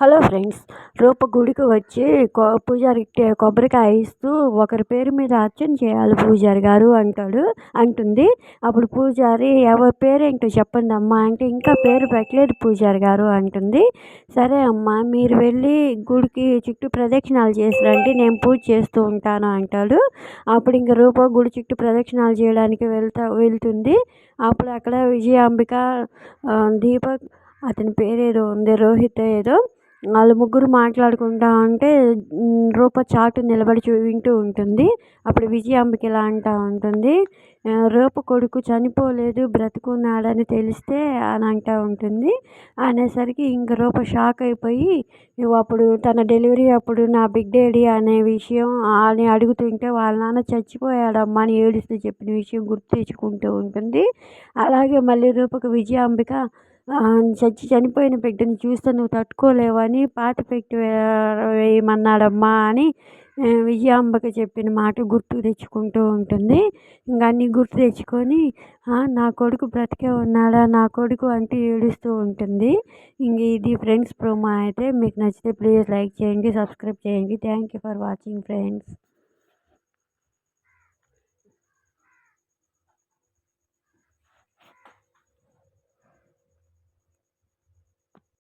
Hello friends, రూప గుడికి వచ్చి పూజారికి కొబ్బరికాయ ఇస్తూ ఒకరి పేరు మీద అర్చన చేయాలి పూజారి గారు అంటుంది. అప్పుడు పూజారి ఎవరి పేరేంటో చెప్పండి అమ్మా అంటే ఇంకా పేరు పెట్టలేదు పూజారి గారు అంటుంది. సరే అమ్మా, మీరు వెళ్ళి గుడికి చుట్టూ ప్రదక్షిణాలు చేసి రండి, నేను పూజ చేస్తూ ఉంటాను అంటాడు. అప్పుడు ఇంక రూప గుడి చుట్టూ ప్రదక్షిణాలు చేయడానికి వెళ్తుంది. అప్పుడు అక్కడ విజయాంబిక, దీపక్, అతని పేరేదో ఉంది, రోహిత్ ఏదో, వాళ్ళు ముగ్గురు మాట్లాడుకుంటా ఉంటే రూప చాటు నిలబడి వింటూ ఉంటుంది. అప్పుడు విజయాంబిక ఇలా అంటూ ఉంటుంది, రూప కొడుకు చనిపోలేదు, బ్రతుకున్నాడని తెలిస్తే అని అంటూ ఉంటుంది. అనేసరికి ఇంక రూప షాక్ అయిపోయి అప్పుడు తన డెలివరీ అప్పుడు నా బిడ్డేడి అనే విషయం అని అడుగుతుంటే వాళ్ళ నాన్న చచ్చిపోయాడమ్మా అని ఏడుస్తూ చెప్పిన విషయం గుర్తు తెచ్చుకుంటూ ఉంటుంది. అలాగే మళ్ళీ రూపకు విజయాంబిక చనిపోయిన బిడ్డని చూస్తే నువ్వు తట్టుకోలేవని పాతిపెట్టి వేయమన్నాడమ్మా అని విజయాంబిక చెప్పిన మాట గుర్తు తెచ్చుకుంటూ ఉంటుంది. ఇంకా అన్నీ గుర్తు తెచ్చుకొని నా కొడుకు బ్రతికే ఉన్నాడా, నా కొడుకు అంటూ ఏడుస్తూ ఉంటుంది. ఇంక ఇది ఫ్రెండ్స్ ప్రోమో. అయితే మీకు నచ్చితే ప్లీజ్ లైక్ చేయండి, సబ్స్క్రైబ్ చేయండి. Thank you for watching friends.